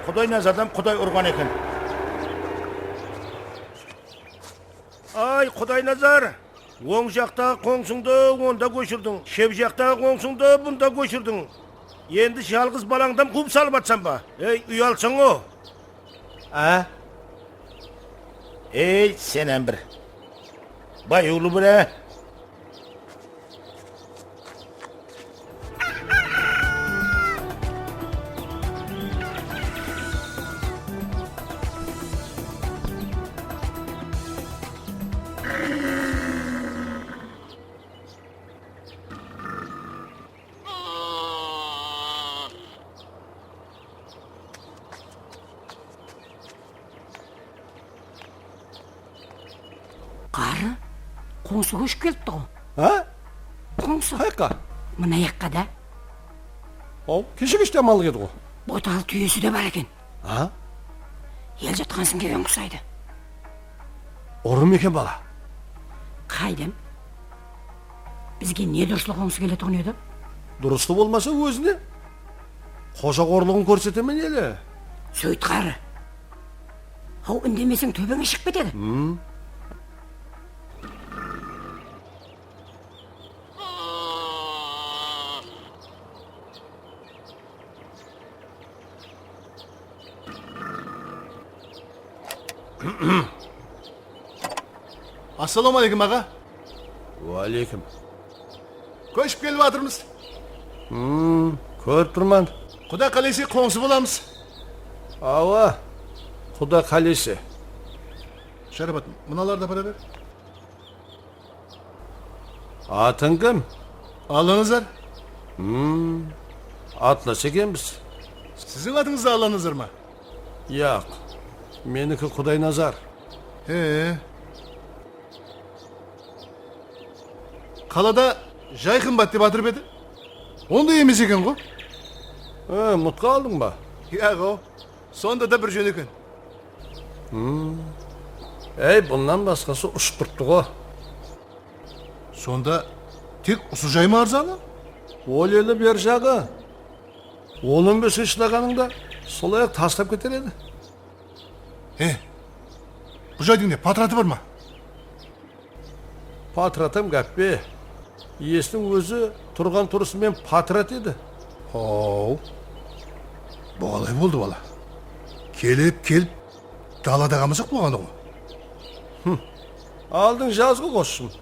Құдай назардан құдай ұрған екен. Ай, құдай назар, оң жақтағы қоңсыңды онда көшірдің, шеп жақтағы қоңсыңды бұнда көшірдің. Енді жалғыз балаңдан қуып салып атсам ба? Ей, ұялсың о. Ей, сенен бір. Бай ұлы бір, Қары, қоңсы көшіп келіпті ғой. Қоңсы? Қайыққа? Мына яққа да. Кеше кеште амалық еді ғой. Боталы түйесі де бар екен. А? Ел жатқансын келген құсайды. Ұрым екен бала. Қайдым? Бізге не дұрыслы қоңсы келетіғын еді? Дұрысты болмаса өзіне. Қожа қорлығын көрсетемен елі. Сөйт қары. Ау, үндемесең төбеңе шығып кетеді. Ассалаумағалейкум аға. Уалейкум. Көшіп келіп жатырмыз. Көріп тұрман. Құда қалесе қоңсы боламыз. Ава, құда қалесе. Шарапат, мыналарды апара бер. Атың кім? Алыңыздар. Атлас екенбіз. Сіздің атыңызды алыңыздар ма? Яқ, менікі Құдай назар. Қалада жай қымбат деп атырып еді. Ондай емес екен ғой. Мұтқа алдың ба? Яғо, сонда да бір жөн екен. Әй, бұннан басқасы ұшып тұртты ғой. Сонда тек ұсы жай ма арзаны? Ол елі бер жағы. 15 шылағаныңда сол аяқ тастап кетер еді. Бұл жайдың не, патраты бар ма? Патратым кәппе. Иесінің өзі тұрған тұрысымен патрат еді. Оу, бұғалай болды бала. Келіп, далада қамысық болғаны ғой. Алдың жазғы қосшым.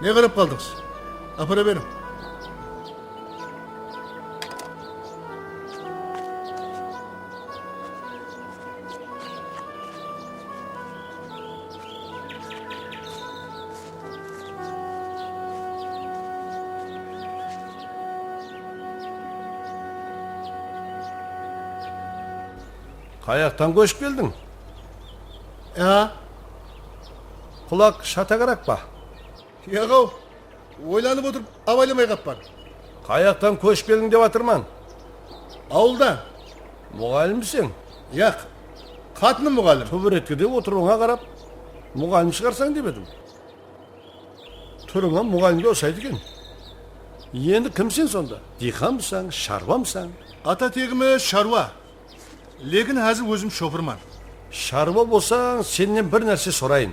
Не қарап қалдыңыз? Апара берім. Kayaktan koşup geldin. Ya, Kulak şatakarak bak. yağı oylanıp oturup avaylamay kappan. Kayaktan koşup geldin de batırman. Avuldan. Muğalim misin? Yak. Katını mugallim. Tubur etkide oturuğuna karap. Muğalim çıkarsan demedim. Turuna muğalimde olsaydı ki. Yendi kimsin sonda? Dihan mısın, şarva mısın? Ata tegimi şarva. Lekin hazır özüm şofırman. Şarva bolsan senden bir narsa sorayın.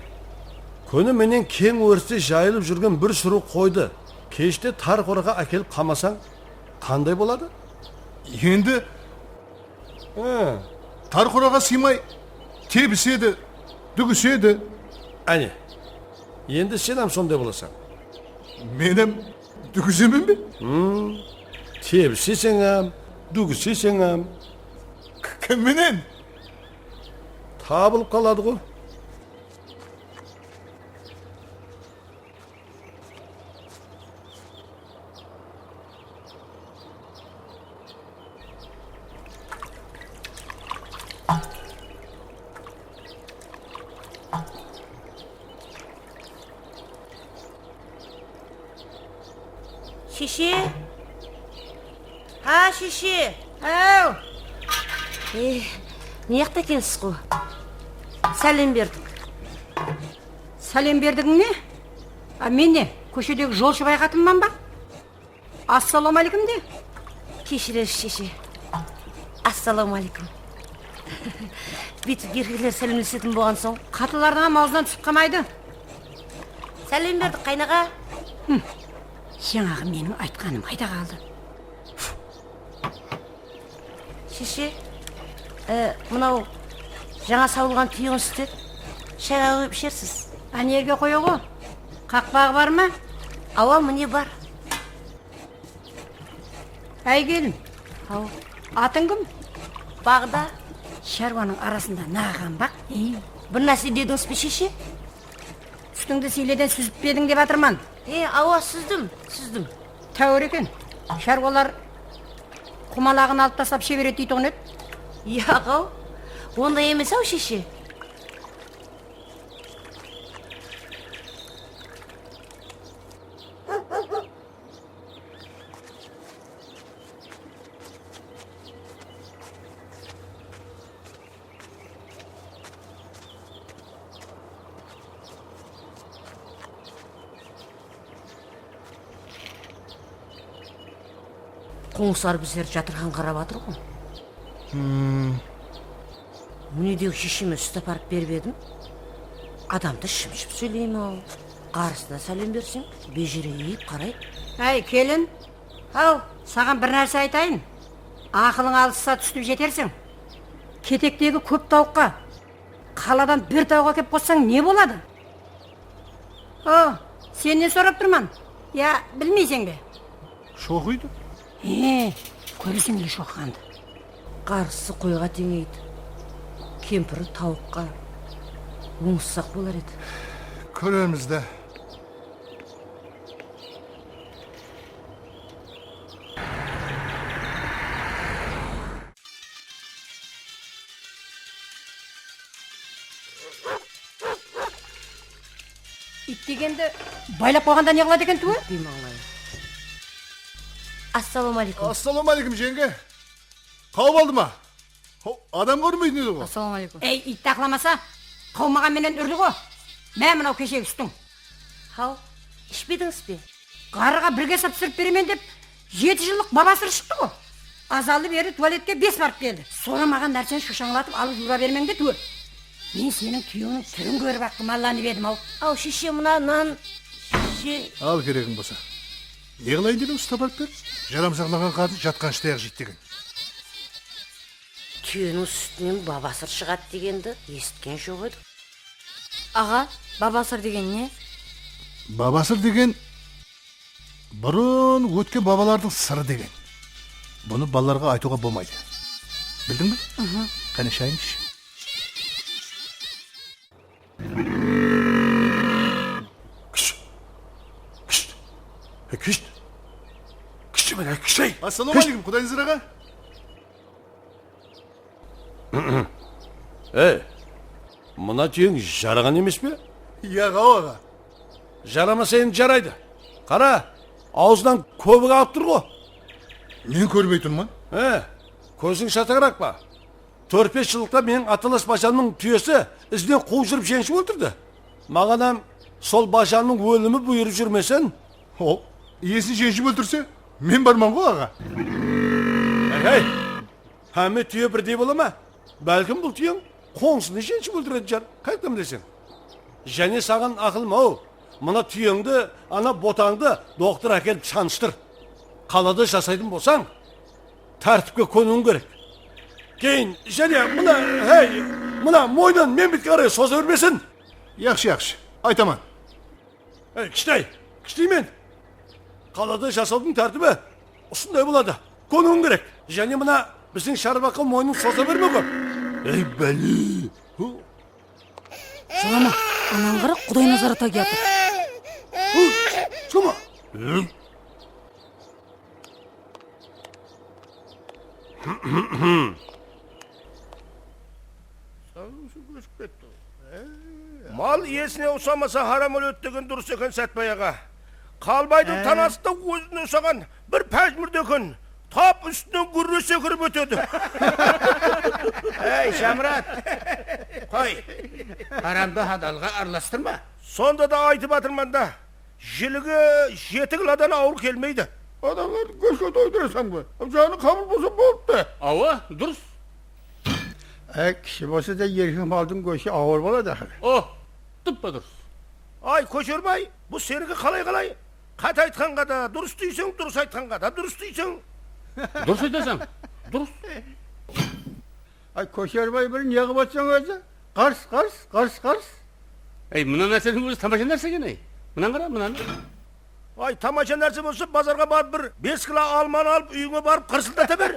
Könü menen keng örtü jayılıp жүрген bir sürü koydu. Keşte tar korağa akelip kamasan qanday болады? Endi Ha, tar qorağa sıymay tebisedi, dügüsedi. ani. Endi sen ham sonday bolasan. Menem dügüsemin mi? Tebisi ham, dügüsi ham Kim menen? tabılıp kalады go. Şişi. Ha şişi. Ау. Не жақта екенсіз ғой? Сәлем бердік. Сәлем бердігің не? А мен не? Көшедегі жолшы байқатымман ба? Ассалаумағалейкум де. Кешірерсіз шеше. Ассалаумағалейкум. Бүйтіп еркелер сәлемдесетін болған соң. Қатылардың аузынан түсіп қалмайды. Сәлем бердік қайнаға. Жаңағы менің айтқаным қайда қалды? Шеше, мынау жаңа сауылған түйеңіз істеді. Шайға қойып ішерсіз. А неге қояғы? Қақпағы бар ма? Ауа міне бар. Әй келін, Ау, атың кім? бағда. Шаруаның арасында наған бақ. Бір нәрсе дедіңіз бе шеше? Үстіңді сейледен сүзіп бедің деп атырман. Ауа сүздім. Тәуір екен. Шаруалар құмалағын алып тастап шеберет дейтұғын еді. Яғау, онда емес ау шеше. Қоңсар біздер жатырған қарап атыр ғой. Өнедегі шешеме сүт апарып беріп едім. Адамды шымшып сөйлеймін ау. Қарысына сәлем берсең, бежірейіп қарайды. Әй келін, Ау, саған бір нәрсе айтайын. Ақылың алысса түстіп жетерсің. Кетектегі көп тауыққа қаладан бір тауға кеп қоссаң не болады? О, сен не сұрап тұрман? Я, білмейсің бе? Şoğuydu. Көресің еш оқығанды. қарысы қойға теңейді. Кемпірі тауыққа оңыссақ болар еді. Köremiz de. Ит дегенді байлап қойғанда не қылады екен туы? Деймін аңлайын. Ассалаумағалейкум. Assalamualaikum жеңге. Қауып алды ма? Адам көрмейтін еді ғой. Ассалаумағалейкум. Ей, ит тақламаса, қаумаған менен үрді ғой. Мә мынау кешегі үстің. Хау, ішпедіңіз бе? Қарыға бірге сап түсіріп беремен деп 7 жылдық бабасыр шықты ғой. Азалы бері туалетке 5 барып келді. Sonra маған нәрсені шушаңлатып алып жүра бермеңді туы. Мен сенің түйеңнің түрін көріп ақ құмалланып едім ау. Ау, шеше мына нан... Ал керегің болса. Не қылайын дедің ұста барып бер? Жарамсақлаған қатын жатқан штаяқ жейді деген. Түйенің сүтінен бабасыр шығады дегенді есткен жоқ еді. Аға, бабасыр деген не? Бабасыр деген бұрын өткен бабалардың сыры деген. Бұны балаларға айтуға болмайды. Білдің бе? Қане шайын іш. Küst. Küstü mü? Ассалаумағалейкум, құдайыңыз аға. мына түйең жараған емес пе? Иә аға. Жарамаса енді жарайды. Қара, аузынан көбік алып тұр ғой. Мен көрмей тұрмын. Көзің шатығырақ па? 4-5 жылықта менің аталас башанның түйесі ізден қуып жүріп женшіп өлтірді. Мағанам сол башанның өлімі бұйырып жүрмесін. Ол, иесін женшіп өлтірсе, мен барман ғой аға. Әме түйе бірдей бола ма? Бәлкім бұл түйең қоңсыны женшіп өлтіреді жар. Қайттам десең. Және саған ақылым ау. Мына түйеңді, ана ботаңды доктор әкеліп шаныстыр. Қалада жасайтын болсаң, тәртіпке көнуің керек. Кейін, және мына мойнын мен бітке қарай соза өрмесін. Яқшы, айтаман. Кіштай мен. Қалада жасаудың тәртібі ұсындай болады. Көнуің керек. Және мына біздің шарбаққа мойнын соза берме көп. Бәлі. Жылама, анан қара Құдай назар ата келді. Жылама. Мал иесіне ұсамаса харам өледі деген дұрыс екен Сәтбай аға. Қалбайдың танасында өзіне ұсаған бір пәжмүрді екен. Тап үстінен күрре секіріп өтеді. Шамрат, қой, харамды хадалға араластырма. Сонда да айтып атырман да, жілігі 7 қыладан ауыр келмейді. Адамларды көшке тойдырасам ғой. Жаны қабыл болса болыпты. Ава, дұрыс. Кіші болса да еркін малдың көші ауыр болады. Тұппа дұрыс. Ай, Көшербай, бұл сенікі қалай? Қат айтқанға да дұрыс дейсің, дұрыс айтқанға да дұрыс дейсің. Дұрыс айтасам, дұрыс. Көшербай бір неғып атсаң өзі? Қарс. Мына нәрсенің өзі тамаша нәрсе екен, Мынан қара, мынаны. Ай, тамаша нәрсе болса, базарға барып бір 5 кило алманы алып, үйіңе барып қырсылдата бер.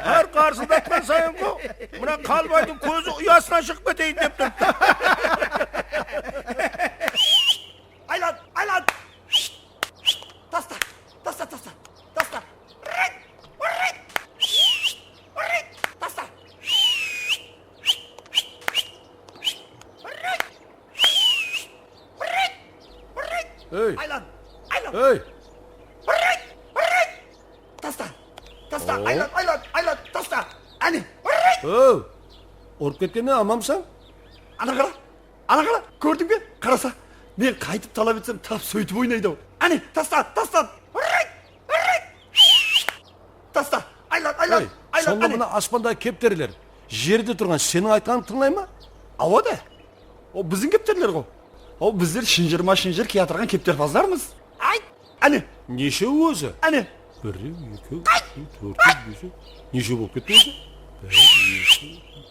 Әр қарсылдатқан сайын ғой, мына Қалбайдың көзі ұясынан шығып кетейін деп тұрды. Айлан! Таста! Айлан! Таста! Айлан! Таста! Әне! Орып кеткенне амамсың? Ана қара, көрдің бе? Қараса, мен қайтып талап етсем, тап сөйтіп ойнайды. Әне, таста! Таста! Айлан! Сонда мына аспанда кептерлер, жерде тұрған сенің айтқанын тыңлай ма? Ава да. О, біздің кептерлер ғой. О, біздер шинжыр кей атырған кептерпаздармыз. Әне! Неше өзі? Әне! 1, 2, 3, 4, 5. Неше болып кетті өзі?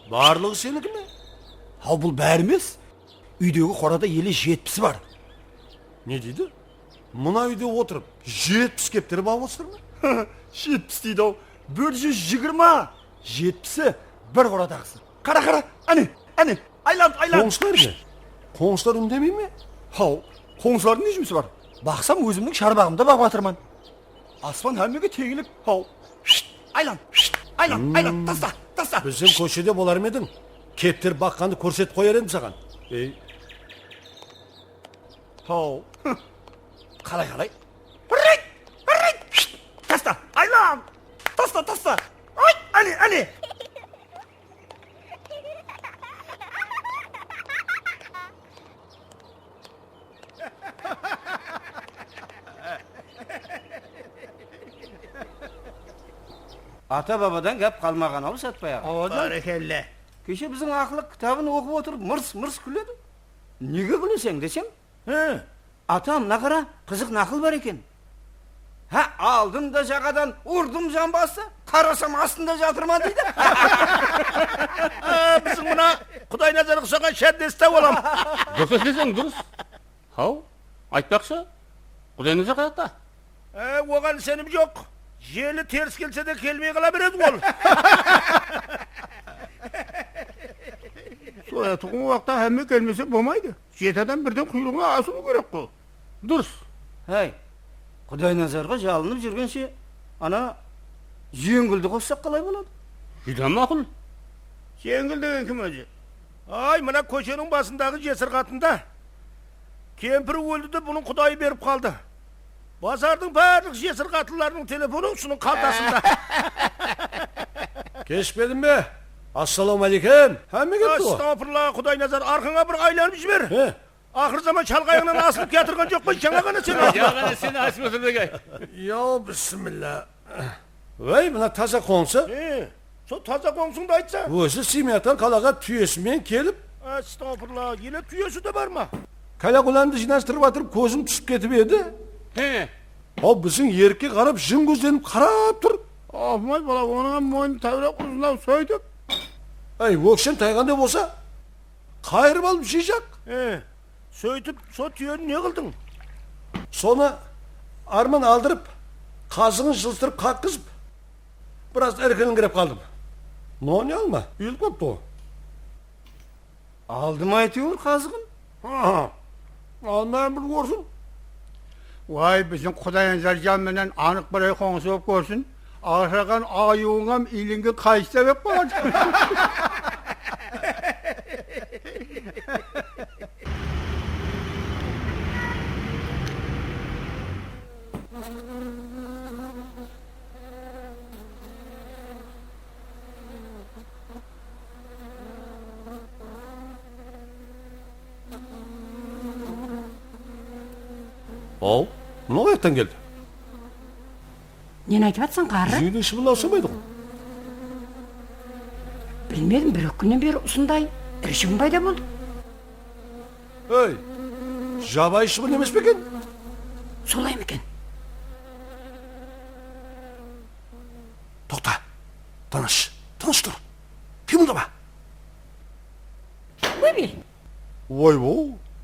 Барлығы сенікі ме? Бұл бәрі емес. Үйдегі қорада елі 70 бар. Не дейді? Мұна үйде отырып 70 кептері бауып отырсыр ма? 70 дейді ау. 120. 70-і бір қорадағысы. Қара, әне! Айлан! Қоңсылар не? Қоңсылар үндемей ме? Қоңсылардың не жұмысы бар? Бақсам өзімнің шарбағымда бағып атырман. Аспан әмеге тегіліп. Айлан! Таста! Біздің көшеде болар ма едің? Кептер баққанды көрсетіп қояр едім саған. Қалай? Таста! Айлан! Таста! Әне! Ата бабадан кәп қалмаған ау Сәтбай аға. Барекелле. Кеше біздің ақылық кітабын оқып отырып мырс күледі. Неге күлесең десем? Атам нақара қызық нақыл бар екен. Алдым да жағадан ұрдым жамбасы, қарасам астында жатырман дейді. Біздің мына Құдай назар ұқсаған шәддесті олам. Дұрыс десең, дұрыс. Айтпақшы, Құдай назар қаяқта? Оған сенім жоқ. Желі теріс келсе де келмей қала береді ол. Соятығын уақытта әмі келмесе болмайды. 7 адам бірден құйрығына асылу керек қой. Дұрыс. Құдай назарға жалынып жүргенше, ана жүйенгілді қоссақ қалай болады? Жүден мақұл. Жеңіл деген кім өзі? Ай, мына көшенің басындағы жесір қатында. Кемпір өлді де бұның құдайы беріп қалды. Базардың барлық жесір қатыларының телефоны ұсының қалтасында. Кешпедің бе? Ассалаумағалейкум. Әмі кетті о. Астапырла, құдай назар, арқаңа бір айланып жібер. Ақыр заман шалғайыңнан асылып кетірген жоқ қой, жаңа ғана сен Жаңа сені ашып отырдық ай. Яу, бісміллә. Өй, мына таза қоңсы. Со таза қоңсыңды айтса. Өзі Семиятан қалаға түйесімен келіп, Астапырла, еле түйесі де бар ма? кәләқұланды жинастырып атырып көзім түсіп кетіп еді. Ол біздің ерке қарап, жын көзденіп қарап тұр. Афмай бала, оныңа мойны тәуірек ұзынау сөйтіп. Ай, өкшен тайғандай болса, қайырып алып жейжақ. Сөйтіп, со түйені не қылдың? Соны арман алдырып, қазығын жылтырып қаққызып, біраз әркелінгіреп қалдым. Но не алма, үйіліп қапты о. Алдым айтыр қазығын. Алмайын бір көрсін. Vay bizim Kudayın zarcanından anık buraya konusu yok görsün. Ağırsakan ayuğunam ilingi kaçta yok kalacak. Ол, мұны қаяқтан келді? Нені айтып атсың қары? Жүйдің шыбын аусамайды ғой. Білмедім, бір күннен бері ұсындай іршігін пайда болды. Өй, жабай шыбын емес пе екен? Солай ма екен? Тоқта, тыныш тұр. Қимылдама. Өбел. Ой,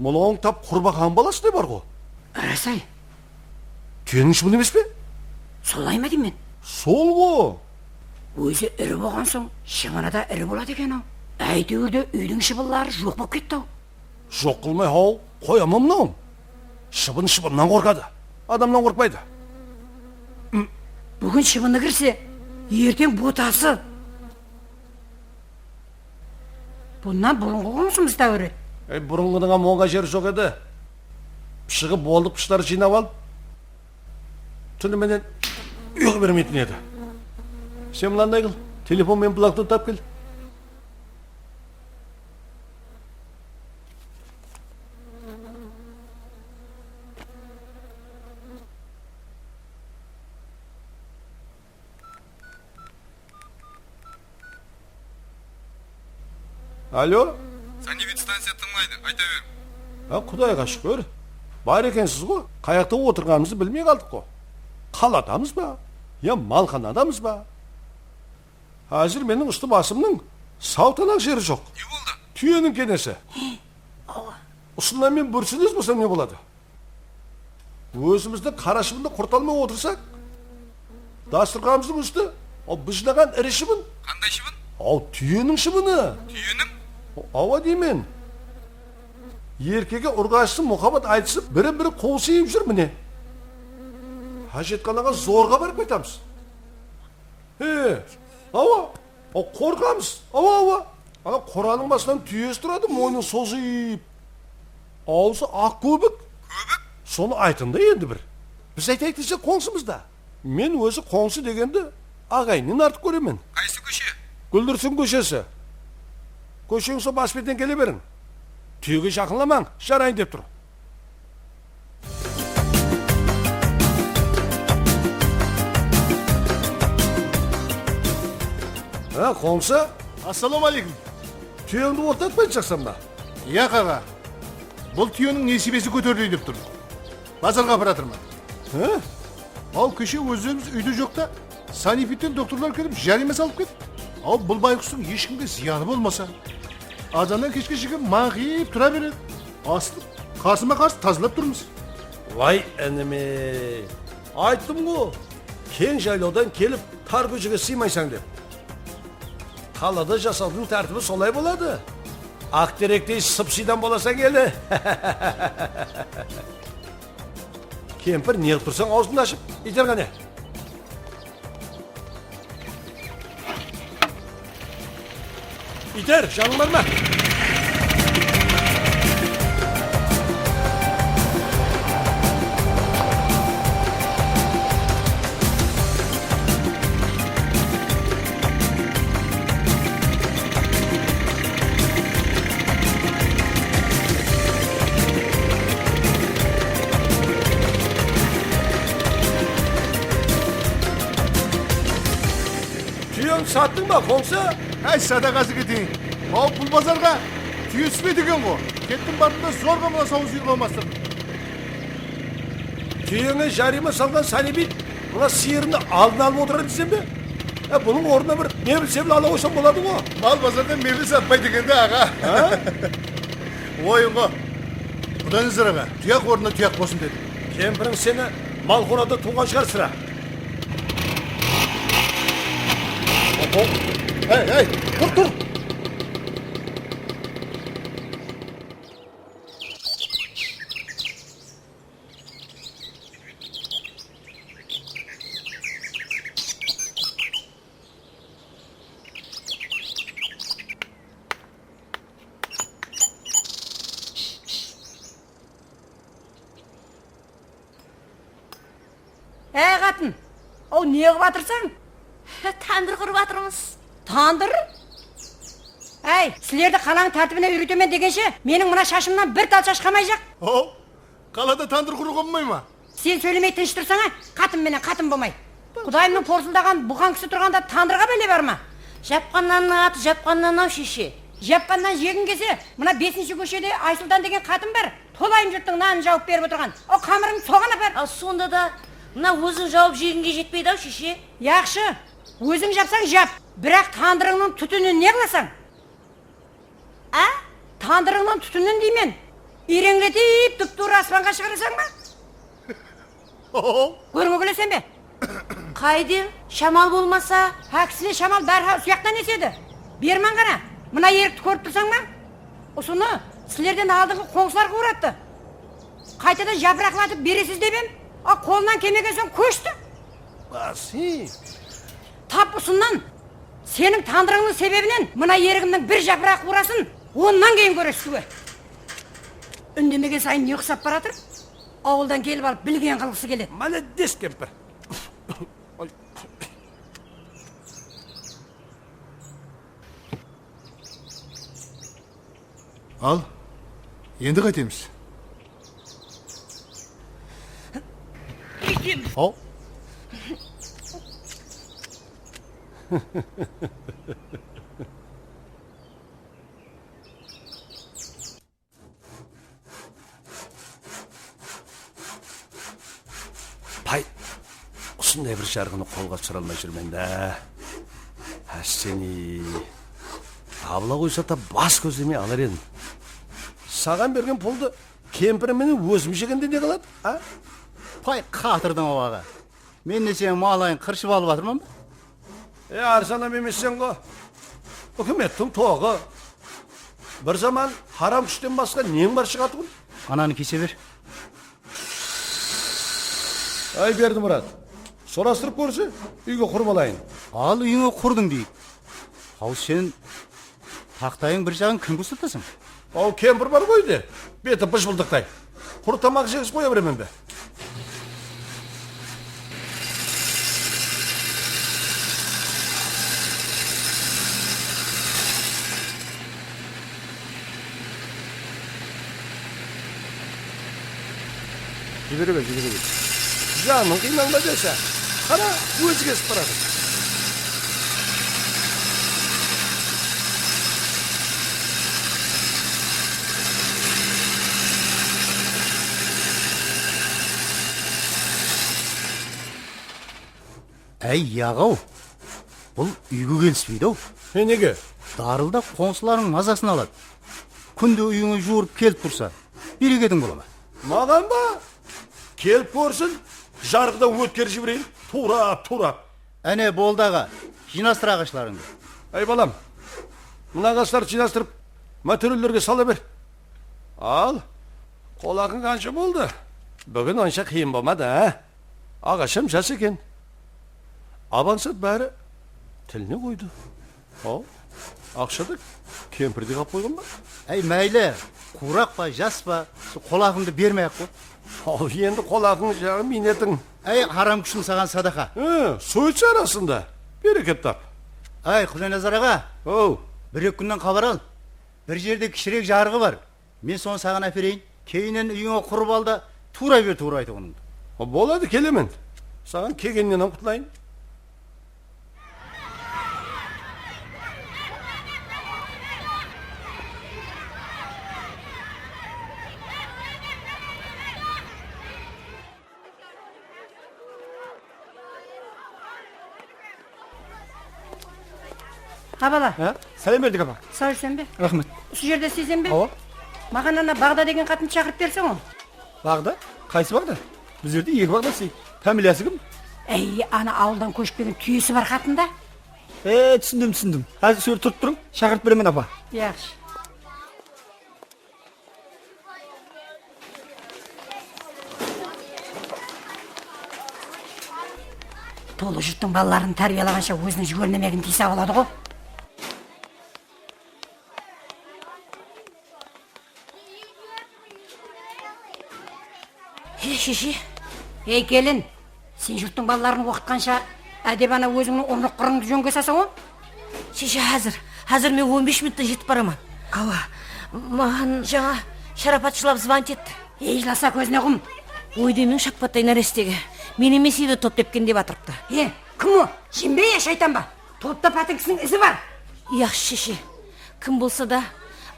мұның тап құрбақан баласы не бар ғой? Расай, Түйенің шыбын емес пе? солай ма деймін мен? Сол ғой. Өзі ірі болған соң, шыбыны да ірі болады екен ау. Әйтеуірде үйдің шыбынлары жоқ болып кетті ау. Жоқ қылмай ау, қоямын мынауым. Шыбыннан қорқады, адамнан қорқпайды. Бүгін шыбыны кірсе, ертең ботасы. Бұнан бұрынғы қоңсымыз тәуірі. Бұрынғының моңға жері жоқ еді. Шығып болдық пұштары жинап алып, түніменен үйге бермейтін еді. Сен мынандай қыл, телефон мен блокнот тап кел. Алло? Саневит станция тыңлайды, айта бер. Құдайға шүкір. Бар екенсіз ғой. Қаяқта отырғанымызды білмей қалдық қой. Қаладамыз ба? Я малханадамыз ба? Әзір менің үсті басымның саутанақ жері жоқ. Не болды? Түйенің кенесі. Ұсыннан мен бүрсініз болсам не болады? Өзімізді қарашыбынды құрталмай отырсақ, дастырғамыздың үсті, ол бұжынаған ірі шыбын. Қандай шыбын? Ол түйенің шыбыны. Түйенің? Ава деймен. Еркеге ұрғашсын мұхаббат айтысып, бірі қол сейіп жүр міне. Хажетханаға зорға барып қайтамыз. Ава, қорқамыз. Ава. Ана қораның басынан түйесі тұрады, мойның созып. Ауысы ақ көбік. Көбік? Соны айтынды енді бір. Біз айтайық десе қоңсымызда. Мен өзі қоңсы дегенді ағайыннан артық көремін. Қайсы көше? Гүлдірсін көшесі. Көшең со бас бетен келе берін. Түйеге жақынламаң, жарайын деп тұр. Қоңсы? Ассалаумағалейкум. Түйеңді ортатпайды жақсам ба? Иә қаға. Бұл түйенің несібесі көтерілей деп тұр. Базарға апаратырмын. Ал көше өздеріміз үйде жоқта. Санифиттен докторлар келіп жариме салып кет. Ал бұл байқұстың ешкімге зияны болмаса. Азаннан кешке шейін мағиып тұра береді. Асылып, қарсыма қарсы тазалап тұрмыз. Вай әніме. Айттым ғой. Кең жайлаудан келіп, тар көшеге сыймайсаң деп. Қалада жасаудың тәртібі солай болады. Ақтеректей сыпсидан боласаң елі. Кемпір неғып тұрсаң аузын ашып, итерғане. İter, canım var mı? Tüyün sattın mı komsa? Hay sadakası gidin. O pul pazarga tüy süpeydigen o. Kettin barında zorga mına savuz yıkılmazsın. Tüyüne jarime salgan sani buna sıyırını aldın alma oturan diysen mi? Bunun oruna bir ne bilsem ala koysam buladı mı? Mal pazarda mevli satmay degende ağa. Oyun o. Budan zıraga. Tüyak oruna tüyak olsun dedi. Kempirin seni mal konada tuğan çıkar sıra. Hey dur. Qатын, o ne qilib atırsan? Tandır qurib atırmız. Tandır? Sizlerді қаланың тәртібіне үйретемен дегенше, менің мына шашымнан бір тал шаш қалмайжақ. O kalada tandır kuru konmay mı? Сен сөйлемей тыныш тұрсаңа, қатын менен қатын болмай. Құдайымның порсылдаған бұған кісі тұрғанда тандырға бәле бар ма? Жапқаннан ат, жапқаннан ау шеше. Жапқаннан жегін кесе, мына 5-ші көшеде Айсұлтан деген қатын бар. Толайым жұрттың нанын жауып беріп отырған. О қамырың соған апар. Сонда да мына өзің жауып жегінге жетпейді ау шеше. Яқшы, өзің жапсаң жап, бірақ тандырыңның түтінін не қыласың? Тандырыңның түтінін деймен, иреңлетіп түп-тура аспанға шығарасың ба? Көріңе күлесен бе? Қайден, шамал болмаса? Кісіне шамал бәрі сұяқтан еседі. Берман ғана, мына ерікті көріп тұрсаң ба? Осыны сілерден алдыңғы қоңсылар қуыратты. Қайтадан жапырақлатып бересіз дебем, қолынан кемеген соң көшті. Basi. Тап ұсыннан, сенің тандырыңның себебінен мына ерігімнің бір жапырақ қуырасын, оннан кейін көресіз. Үндемеген сайын не ұқсап баратыр? Ауылдан келіп алып білген қылғысы келеді. Молодец, кемпір. Al. Енді қайтеміз. Al. Pay, осындай бір жарғыны қолға түсіре алмай жүрмен да. Сені табыла қойса да бас көздемей алар едім. Саған берген пұлды кемпіріменен өзім жегенде не қалады? Pay қатырдың оғаға. Мен не сен малайын қыршып алып атырман ба? Арзанам емессен ғой. Үкіметтің тоғы. Bir zaman haram күштен басқа нең бар шығады ғой? Ананы кесе бер. Ай берді Мұрат. Сорастырып көрсе, үйге құрмалайын. Ал үйіңе құрдың дейік. Ал сен тақтайың бір жағын кім күстатасың? Ал кемпір бар қойды. Беті бұжбылдықтай. Құр тамақ жегіз қоя беремен бе? Жібере бер. Жаның қиналма десе, қара өзі кесіп барады. Әй, яғау, бұл үйге келіспейді ау. Неге? Дарылда қоңсыларың мазасын алады. Күнде үйіңе жуырып келіп тұрса, берекедің бола ма? Маған ба? Келіп көрсін, жарғыда өткер жіберейін, турап. Әне болдағы, жинастыр ағашларыңды. Ай балам, мына ағаштар жинастырып, материалдерге сала бер. Ал, қолағың қанша болды? Бүгін онша қиын болмады, Ағашым жас екен. Абансат бәрі тіліне қойды. Ақшады кемпірді қап қойған ба? Әй мәйлі, қурақ па, жас па, қолағыңды бермей-ақ қой. Ал енді қолағың жағы минетің. Әй, харам күшін саған садақа. Сойшы арасында. Берекет тап. Әй, Құдайназар аға, Оу, бір-екі күннен хабар ал. Бір жерде кішірек жарығы бар. Мен соны саған әперейін. Кейінен үйіңе құрып ал да, тура бер тура айты оныңды. болады келемен. Саған кегеннен құтылайын. Абала, Сәлем бердік апа. сау жүрсен бе? Рахмет. Осы жерде сезен бе? Ава. Маған ана Бағда деген қатын шақырып берсің ғой. Бағда? Қайсы бағда? Біз жерде екі бағда сый. Фамилиясы кім? Әй, ана ауылдан көшіп келген түйесі бар қатында. Түсіндім. Әзір сөр тұрып тұрың, шақырып беремен апа. Яқшы. Толы жұрттың балаларын тәрбиелағанша өзінің жүгернемегін тиса болады ғой. Шеше, Ей келін, сен жұрттың балаларын оқытқанша әдеп ана өзіңнің ұрлық қырыңды жөнге сасың ғой. шеше Қазір мен 15 минутта жетіп барамын. Ава, маған жаңа шарапатшылап звонить етті. Ей, жыласа көзіне құм. Ойдемен шақпаттай нәрестеге. Мен емес еді топ тепкен деп атырыпты. Кім о? Жембе я шайтан ба? Топта патыңкісінің ізі бар. Яқшы шеше, кім болса да,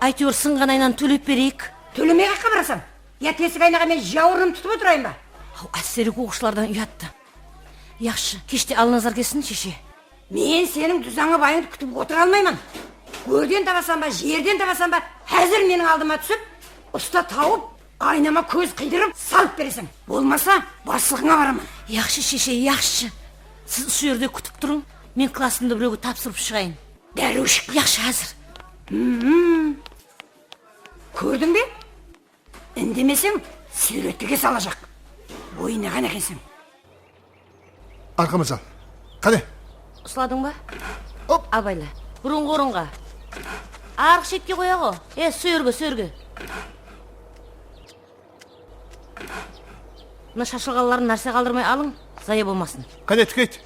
әйтеуір сынған айнан төлеп берейік. Төлемей қаққа барасың? Я тесік айнаға мен жауырым тұтып отырайын ба? Әсірік оқушылардан ұятты. Яқшы, кеште ал назар келсін шеше. Мен сенің дүзаңы байыңды күтіп отыра алмаймын. Көрден табасам ба, жерден табасам ба, әзір менің алдыма түсіп, ұста тауып, айнама көз қидырып салып бересің. Болмаса, басылығыңа барамын. Яқшы шеше, яқшы. Сіз осы жерде күтіп тұрың, мен классымды біреуге тапсырып шығайын. Дәруш. Яқшы, әзір. Көрдің бе? Үндемесең, сүйреттіге салажақ. Ойнаған екенсің. Арқамыз ал. Қане? Ұсладың ба? Оп. Абайла, бұрынғы орынға. Арық шетке қояғы. Сөрге. Мына шашылғаларын нәрсе қалдырмай алың, зая болмасын. Қане, түкейт.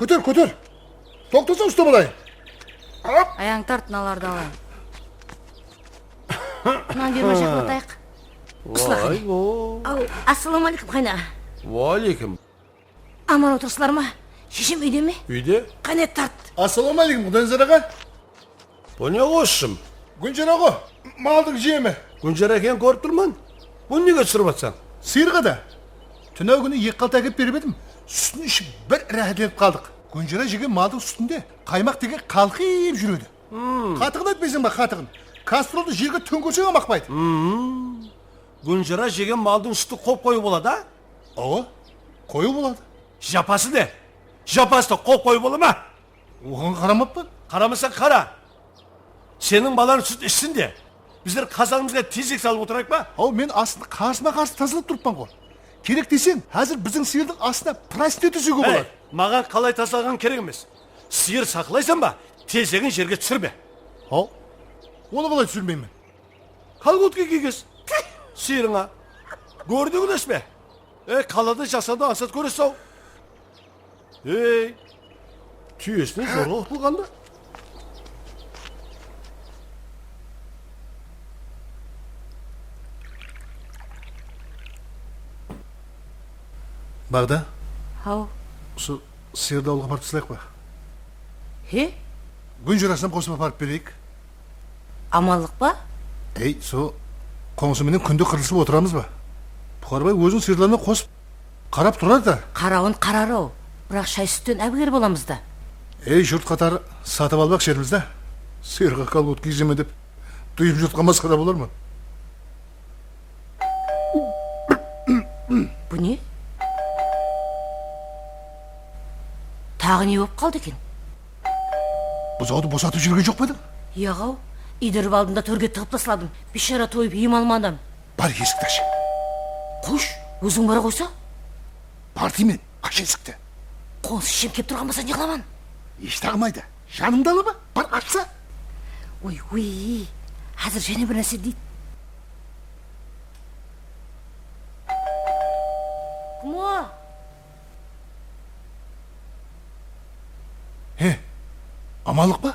Көтер. Тоқтаса ұста болайын. Аяң тартыналарды алайын. Мынан берме шақпатайық. Вай, Ау, ассаламалейкум қайна. Валейкум. Аман отырсылар ма? Шешем үйде ме? Үйде? Қане тарт. Ассаламалейкум, Құдайназар аға. Бұл не қосшым? Гүнжер аға, малдың жемі. Күнжер әкен көріп тұрман. Бұл неге түсіріп атсан? Сиырға да. Түнау күні екі қалта әкеп беріп едім. Сүтін ішіп бір рәхетленіп қалдық. Гүнжера жеген малдың үстінде қаймақ деген қалқиып жүреді. Қатығын айтпайсың ба, қатығын? Кастролды жерге төңкерсең амақпайды. Күнжера жеген малдың үсті қоп қойы болады, а? Ова, қою болады. Жапасы де. Жапасы да қоп қойы бола ма? Оған қарамаппын. Қарамасаң қара. Сенің балаң сүт ішсін де. Біздер қазанымызға тезек салып отырайық па? Мен астында қарсыма қарсы тазалап тұрыппан ғой. Керек десең, әзір біздің сиырдың астына проститут түсуге болады. Маған қалай тазалаған керек емес. Сиыр сақылайсан ба, тезегін жерге түсірме. Оны қалай түсірмеймін? Қалғытке кегіз. Сиырыңа. Көрді күлес бе? Қалады жасады ансат көресі ау. Түйесіне зорға ұтылғанда. Бағда, Ау. осы сиырды ауылға апарып тастайық па? Гүнжерасынан қосып апарып берейік. Амалық ба? Со қоңсыменен күнде қырылысып отырамыз ба? Бұқарбай өзің сиырларына қосып қарап тұрар да. Қарауын қарар ау. Бірақ шай сүттен әбігер боламыз да. Жұрт қатары сатып албақ жерімізді. Сиырға қалып өткіземе деп дүйім жұртқа масқара болар ма? Бұ не? Тағы не болып қалды екен? Бұзауды босатып жүрген жоқ па едің? Яғау, идіріп алдында төрге тығып тасладым. Бишара тойып ем алмадым. Бар есікті ашы. Қош, өзің бара қойса? Бар деймен, аш есікті. Қонсы шем кеп тұрған болса не қыламан? ешті қылмайды. Жанымды ала ма? Бар ашса. Ой, азыр және бір нәрсе дейді. Кім о? Амалық ба?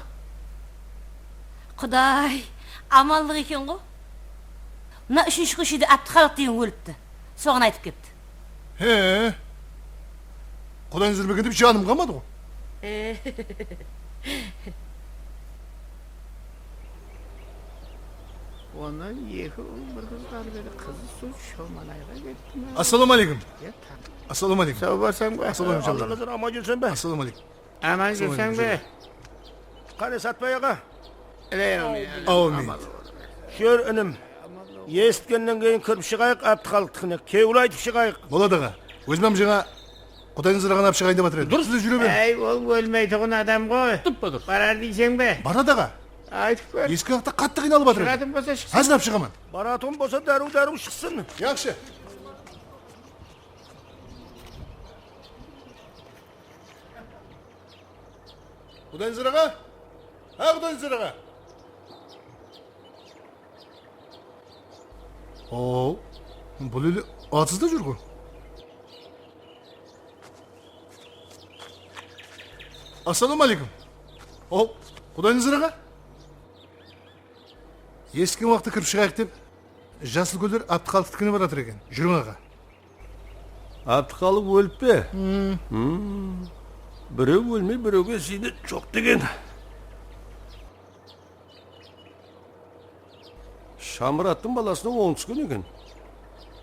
Құдай, амаллық екен ғой. Мына үшінші көшеде Әбдіхалық деген өліпті. Соған айтып кепті. Құдайын зірбеген деп жаным қалмады ғой. Ondan екі bir kızlar beri kızı su şomalayga gitti mi? Assalamu alaikum. Assalamu alaikum. Sağ barsan be. Assalamu alaikum. Allah nazar ama жүрсен be. Assalamu alaikum. Aman gelsen be. Qani Satbay ağa. Amin. Şör önüm. Естігеннен кейін кіріп шығайық, Әбдіхалықтықына. Кеуіл айтып шығайық. Болады аға. Өзімем жаңа Құдайын зыраған ап шығайын деп атыр еді. Дұрыс. Сізді жүре бер. Ey ol ölmey tuğun adam koy. Tıppa dur. Barar diyeceksin be. Барады аға. Aytıp ver. Ескі ақта қатты қиналып атыр еді. Çıkartın basa çıksın. Қазір ап шығамын. Баратон болса дәру шықсын. Яқшы. Құдайын зыраға? Құдайын зыраға? О, бұл елі атсызда жүр ғой. Ассаламу алейкум. О, Құдайын зыраға? Ескі уақытта кіріп шығайық деп, жасыл гүлдер Әбдіхалықтікіне баратыр екен. Жүрің аға. Әбдіхалық өліп пе? Біреу өлмей, біреуге зейнет жоқ деген. Шамыраттың баласының оңтүстігі екен.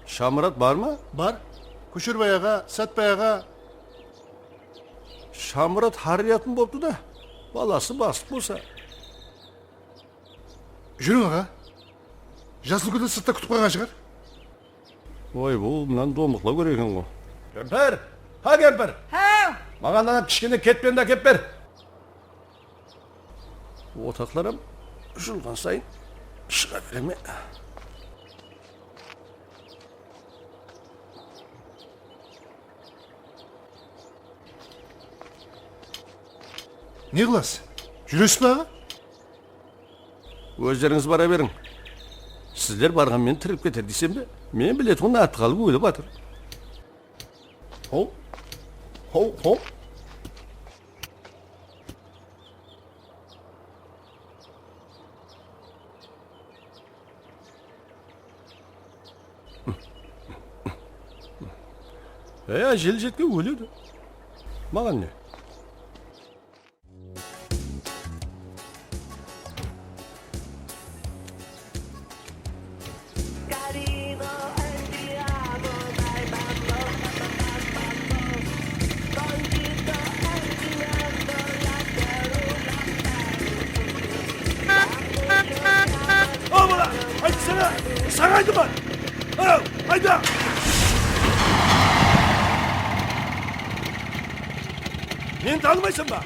Шамырат бар ма? Бар. Көшірбай аға, Сәтбай аға. Шамырат харриятын болыпты да, баласы басып болса. Жүрің аға. Жасыл гүлді сыртта күтіп қойған шығар. Ой, бұл мұнан домықла көреген ғой. Кемпір! Кемпір! Маған ана кішкене кетпен де кеп бер. Отақларым жылған сайын шыға береме. Не қыласыз? Жүресіз бе аға? Өздеріңіз бара берің. Сіздер барған мен тіріп кетер десем бе, мен білетұғын Әбдіхалық өліп атыр. Хоу. Жел жетке өледі. Маған не? Айтсana, сарайды бар. Айда. Мен танымайсың ба?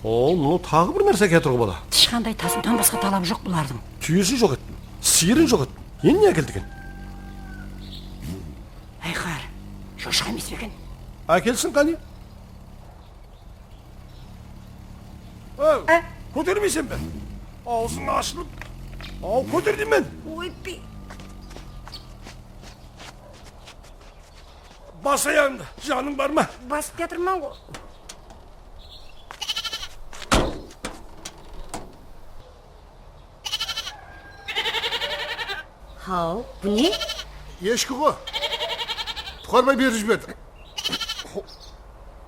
Мұны тағы бір нәрсе кетір бала. Ешқандай тасудан басқа талабы жоқ бұлардың. Түйесі жоқ етін, сиырын жоқ етін. Енді не әкелдіген? Айқар, шошқа емес бе екен? Әкелсін қане? Көтермейсен бе? Аузың ашылып. Көтердім мен. Ойпи. Бас аяғыңды, жаның бар ма? Басып кетірман ғой. Хау, bu ne? Ешкі ғой. Бұқарбай беріп жіберді.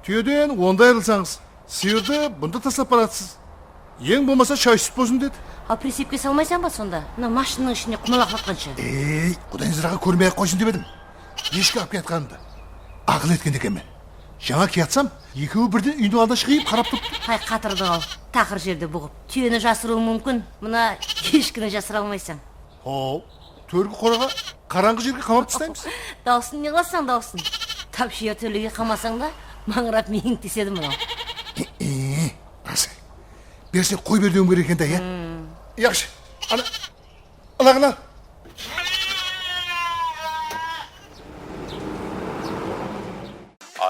Түйеден онда айырылсаңыз, сиырды бұнда тастап баратсыз. Ең болмаса шай сүт болсын деді. Ал прицепке салмайсан ба сонда? Мына машинаның ішіне құмалақ лаққанша. Құдайын зыраға көрмей қойсын деп едім. Ешкі алып кетқанымды. Ақыл еткен екенмен. Жаңа кетсам, екеуі бірден үйдің алда шығып қарап тұрыпты. Қай қатырды ал, тақыр жерде бұғып. Түйені жасыруы мүмкін, мына ешкіні жасыра алмайсың. Төргі қораға қараңғы жерге қамап тастаймыз. Даусын не қыласың даусын? Тапшия төліге қамасаң да, маңырап миың теседі мынау. Расы, берсе қой бердеуім керек екен де, Яқшы, ана, алағын ал.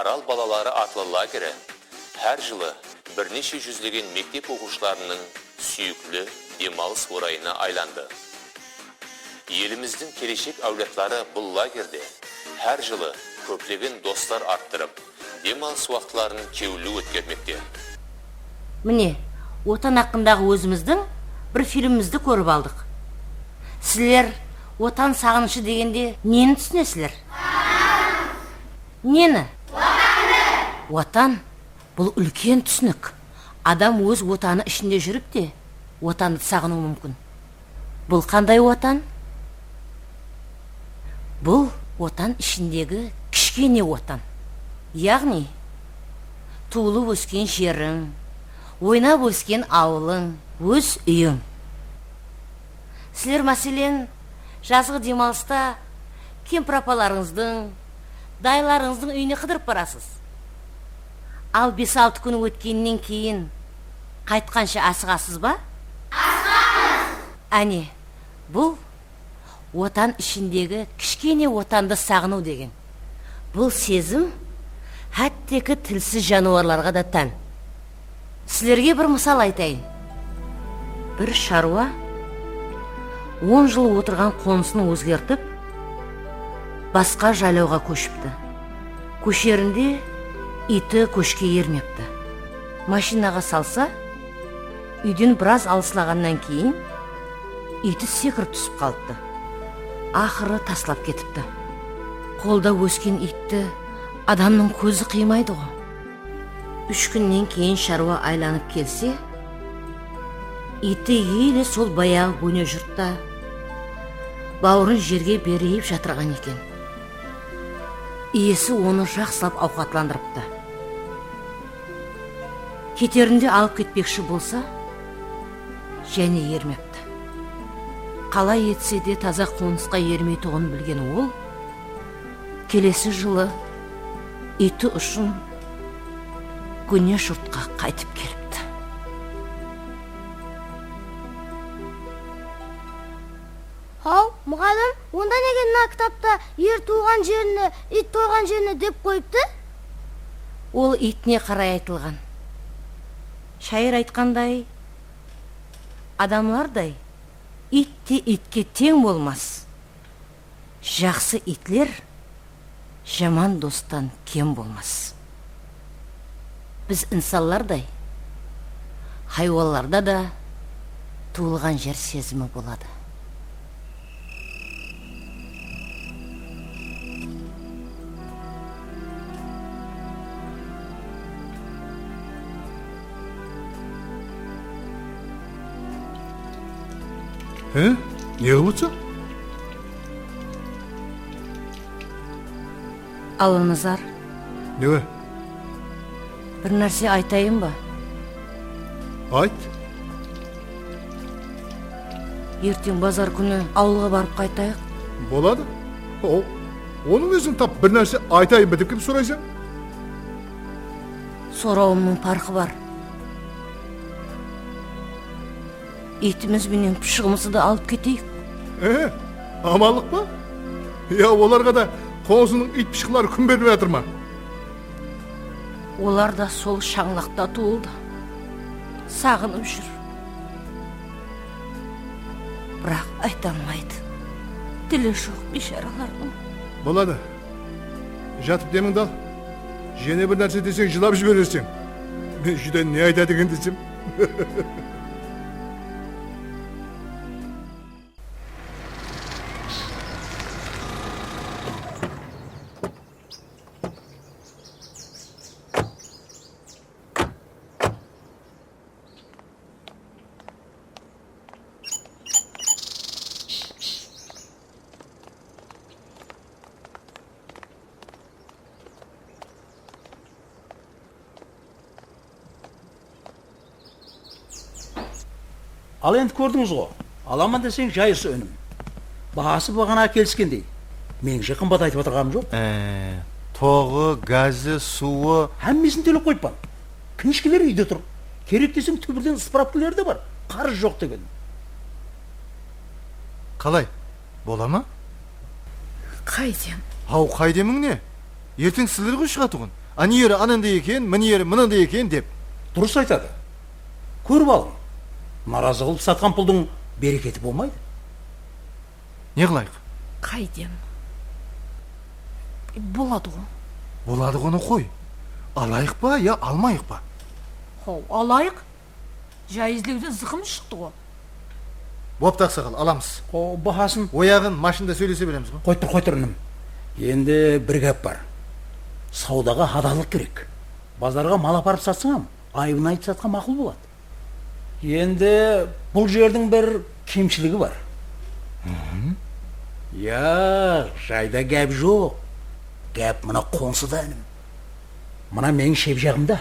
Арал балалары атлы лагері әр жылы бірнеше жүздеген мектеп оқушыларының сүйіклі демалыс орайына айланды. Еліміздің келешек әулетлары бұл лагерде әр жылы көптеген достар арттырып, демалыс уақытларын кеулі өткермекте. Міне, отан хақындағы өзіміздің бір фильмімізді көріп алдық. Сілер отан сағынышы дегенде нені түсінесілер? Нені? Отан бұл үлкен түсінік. Адам өз отаны ішінде жүріп те отанды сағыну мүмкін. Бұл қандай отан? Бұл отан ішіндегі кішкене отан. Яғни туылып өскен жерің, ойнап өскен ауылың, өз үйің. Сілер мәселен жазғы демалыста кемпір-апаларыңыздың, дайларыңыздың үйіне қыдырып барасыз. Ал 5-6 күн өткеннен кейін қайтқанша асығасыз ба? Асығамыз! Әне, бұл отан ішіндегі кішкене отанды сағыну деген. Бұл сезім әттекі тілсіз жануарларға да тән. Сілерге бір мысал айтайын. Бір шаруа 10 жыл отырған қонысын өзгертіп, басқа жайлауға көшіпті. Көшерінде иті көшке ермепті. Машинаға салса, үйден біраз алыслағаннан кейін иті секіріп түсіп қалыпты. Ақыры таслап кетіпті. Қолда өскен итті адамның көзі қимайды ғой. 3 күннен кейін шаруа айланып келсе, иті еле сол баяғы көне жұртта бауырын жерге берейіп жатырған екен. Иесі оны жақсылап ауқатландырыпты. Кетерінде алып кетпекші болса, және ермепті. Қалай етсе де таза қонысқа ермейтұғын білген ол, келесі жылы иті үшін көне жұртқа қайтып келіпті. Ау, мұғалім, онда неге мына кітапта ер туған жеріне, ит тойған жеріне деп қойыпты? Ол итіне қарай айтылған. Шайыр айтқандай, адамлардай ит те итке тең болмас. Жақсы итлер жаман достан кем болмас. Біз инсанлардай, хайуанларда да туылған жер сезімі болады. Не қылып Алынызар, Неге? бір нәрсе айтайын ба? Айт. Ертең базар күні ауылға барып қайтайық. Болады. Оның өзін тап бір нәрсе айтайын ба деп кім сұрайсың? Сорауымның парқы бар. Етіміз менен пышығымызды да алып кетейік. Амалық па? Я, оларға да қонысының ит пышықлары күн бермей жатыр ма? Олар да сол шаңлақта туылды. Сағынып жүр. Бірақ айта алмайды. Тілі жоқ бейшаралардың. Болады. Жатып деміңді ал. Жене бір нәрсе десең жылап жібересің. Мен жүден не айтады екен десем. Ал енді көрдіңіз ғой, аламан десең жайысы өнім. Бағасы бағана келіскендей. Меніңше қымбат айтып отырғаным жоқ. Тоғы, газы, суы... Әммесін төлеп қойып бар. Кінішкелер үйде тұр. Керек десең түбірден справкілер де бар. Қарыз жоқ деген. Қалай? Бола ма? Қайдем? Ау, қайдемің не? Ертең сілер ғой шығатығын. аны ері анандай екен, мына ері мынандай екен деп. Дұрыс айтады. Көріп алың. Наразы қылып сатқан пұлдың берекеті болмайды. Не қылайық? Қайдем. Болады ғой. Болады ғоны қой. Алайық па, я алмайық па? Хоу, алайық. Жайызлеуден зықым шықты ғой. Бопты ақсақал, аламыз. Бағасын. Ояғын машинда сөйлесе береміз ғой. Қойттыр, інім. Енді бір гәп бар. Саудаға адалдық керек. Базарға мал апарып сатсаң, айыбын айтып сатқан мақұл болады. Енді бұл жердің бір кемшілігі бар. Я, жайда гәп жоқ. Гәп мына қоңсыда, інім. Мына менің шеп жағымда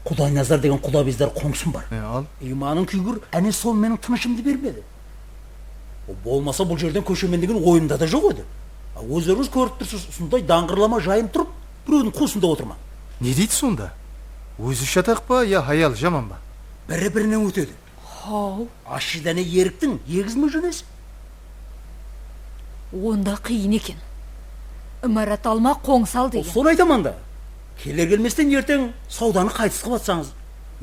Құдайназар деген құдабездар қоңсым бар. Ал? Иманың күйгір, әне сол менің тынышымды бермеді. Болмаса бұл жерден көшемен деген ойымда да жоқ еді. Өздеріңіз көріп тұрсыз, сондай даңғырлама жайым тұрып, біреудің қосында отырма. Не дейді сонда? Өзі шатақ па, я хаял жаман ба? Бірі-бірінен өтеді. Хоу, Ашидәне еріктің, егіз мі жөнесі? онда қиын екен. Үмәрат алма қоңсал деген. Соны айтаман да. Келер келместен ертең сауданы қайтыс қып атсаңыз,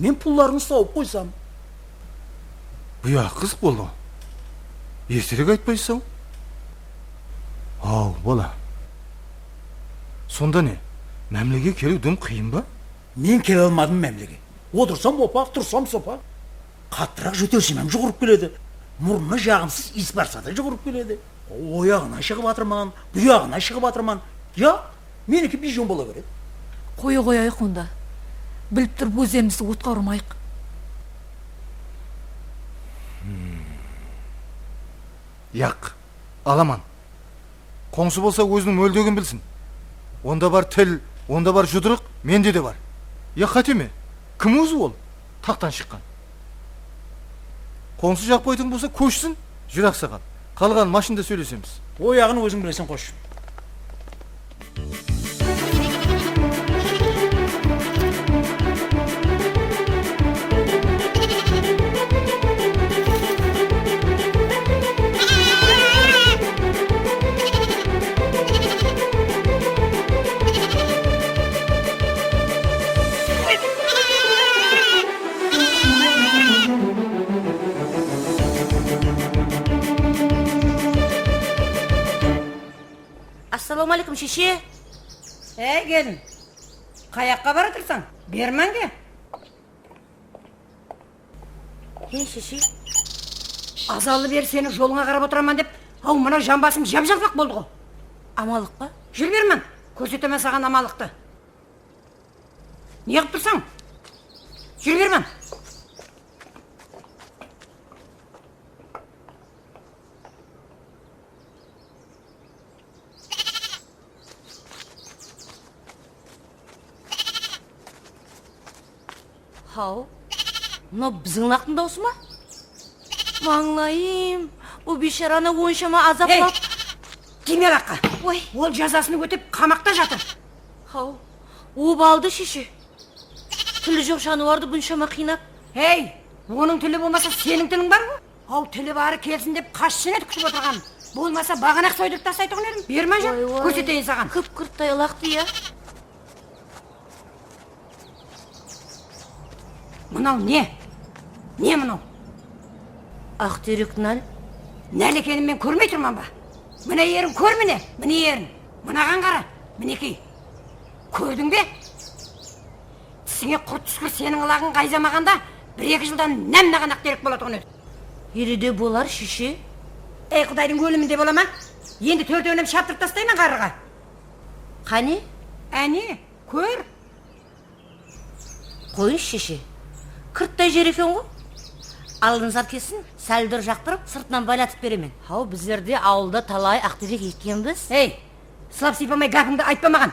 мен пұлларыңыз сауып қойсам. Бұя қызық болды. Ертерек айтпайсың? Ау, бола. Сонда не? Мәмлеге келу дым қиын ба? Мен келе алмадым мәмлеге. Отырсам опақ, тұрсам сопақ. Қаттырақ жөтелсемем жүгіріп келеді. Мұрны жағымсыз ис барса да жүгіріп келеді. Ояғына шығып атырман, бұяғына шығып атырман. Я, менікі бижон бола береді. Қойы қояйық онда. Біліп тұрып өзімізді отқа ұрмайық. Яқ, аламан. Қоңсы болса өзінің өлдеген білсін. Онда бар тіл, онда бар жұдырық, менде де бар. Я қате ме? Кім өзі ол? Тақтан шыққан. Қоңсы жақпайтын болса көшсін, жүр ақсақал. Қалған машинда сөйлесеміз. Ояғын өзің білесің қош. Ассалаумалейкум, шеше. Келін. Қаяққа бара тұрсаң? Бермәнге. Шеше. Азалы бер сені жолыңа қарап отыраман деп, ау мына жамбасым жап-жалпақ болды ғой. Амалық па? Жүр бермін. Көрсетемен саған амалықты. Не қып тұрсаң? Жүр бермін. Хау, мына біздің лақтың даусы ма? Маңлайым, бұл бешараны оншама азаплап. Тиме лаққа. Ой, Ол жазасын өтеп қамақта жатыр. хау, обалды шеше. Тілі жоқ жануарды бұншама қинап. Оның тілі болмаса сенің тілің бар ғой? Ау, тілі бары келсін деп қашшын ет күтіп отырған. Болмаса бағанақ сойдырып тастайтұғын едім. Бермей жүр, көрсетейін саған. Күп-күрттай лақты я. Мынау не? Не мынау? Ақтерек нәл. Нәл екенін мен көрмей тұрман ба? Мына ерін көр міне, міне ерін. Мынаған қара, мінекей. Көрдің бе? Тісіңе құрт түскір сенің ылағын қайзамағанда, 1-2 жылдан нәмнаған Ақтерек болатығын еді. Ереде болар шеше. Құдайдың өлімінде бола ма? Енді төртеуінен шаптырып тастаймын қарыға. Қане? Әне, көр. Қойын шеше. Кірттай жер екен ғой. Алдыңызар кесін, сәлдір жақтырып, сыртынан байлатып беремен. Хау, біздерде ауылда талай Ақтерек екенбіз. Сылап сипамай гапыңды айтпа маған.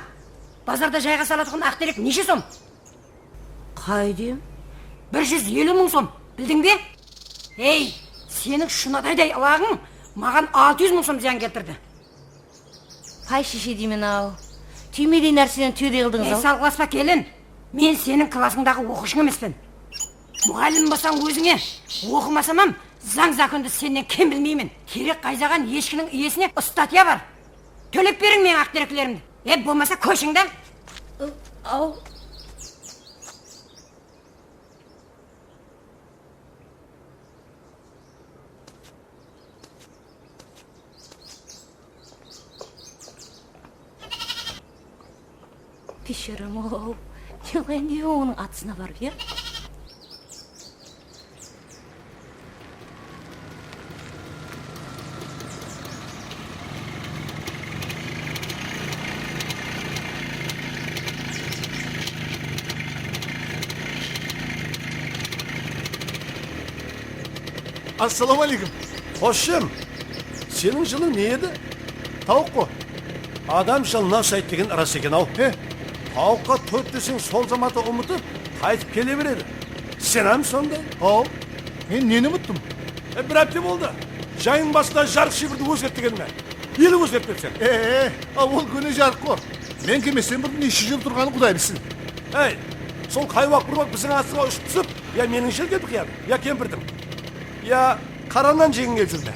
Базарда жайға салатығын Ақтерек неше сом? Қайдем? 150 мың сом, білдің бе? Сенің шынадайдай алағың маған 600 мың сом зиян келтірді. Пай шеше деймін ау. Түймедей нәрседен түйдей қылдыңыз ау. Салғыласпа келін, мен сенің классыңдағы оқушың емеспін. Мұғалім болсаң өзіңе, оқымасамам, заң законды сенен кем білмеймін. Керек қайзаған ешкінің иесіне статья бар. Төлеп берің мен Ақтеректілерімді. Болмаса көшіңді. Ау. Пешерім ау. Жылай не оның атысына барып, е? Ассалаумағалейкум. Hoşum, senin жылың не еді? Тауық қой. Адам жылына ұқсайды деген рас екен ау. Тауыққа төрт десең сол заматы ұмытып, қайтып келе береді. Сен әм сондай? Ау, мен нені ұмыттым? Бір әпте болды. Жайың басында жарық шифрді өзгерттеген ме? Елі өзгертпепсен. Ал ол көне жарық қой. Мен келместен бір неше жыл тұрғаны құдай білсін. Әй, сол қайуақ бұрбақ біздің астыға ұшып түсіп, я менің желген қияр, я кемпірдің. Я қараннан жегін келіп жүрді.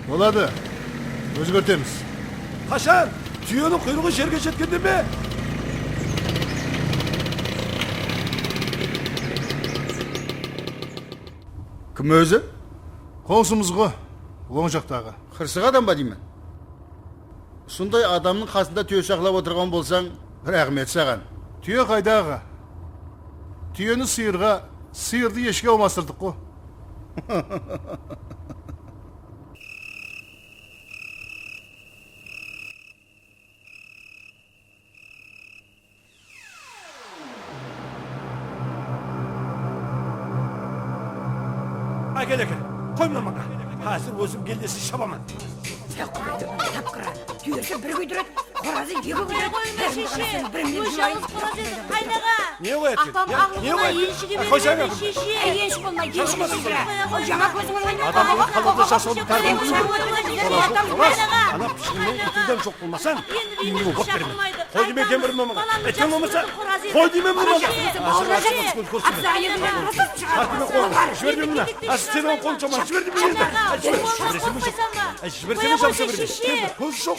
Болады, өзгертеміз. Қашан? Түйенің құйрығы жерге жеткенде ме? Кім өзі? Қоңсымыз ғой, оң жақтағы. Қырсық адам ба деймін. Сондай адамның қасында түйе сақлап отырған болсаң, рахмет саған. Түйе қайдағы? Түйені сиырға, сиырды ешке алмастырдық қой. Әкел, қой мұны маңа. Қазір өзім келдесі шабамын. Тапқыра. Түйесі бір көйдіреді, қоразы екі көйдіреді. Қойма шеше, өшіңіз қораз еді қайнаға. Не қояды? Апам ақылына еншіге береді шеше. Енші болмай, енші көйдірі. Ол жаңа көзің олайын. Адамның қалыпты жасауды тәрбиелеу. Қайнаға. Ана пішінмен ütілден жоқ болмасан, Енді үйіне мені боп беремін. шақырмайды. Қой демей кемір мамаға. Баламды Әйткен болмаса, жақсы қораз еді. қой демей мамаға. Шеше, Азыр шеше. ашып көрсін. Артымен қолын жібердім мына. Сенің қолын жаман жібердім енді. Жіберсене жабыса бермей. Көз жоқ.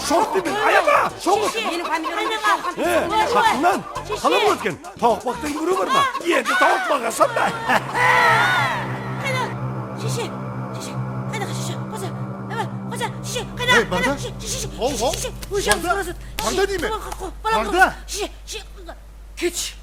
Шоқ деймін. Аяма. Шоқ. Қақынан. Қалам өткен. Тауық бақтың көрі бар ма? Енді тауық бағасам да. Шеше, қайнаға шеше, қоза, қоза, шеше, қайнаға, Барда? шеше, Ол, өшіңіз қораз еді. Барда деймін. Балам, Барда? шеше, Кетші.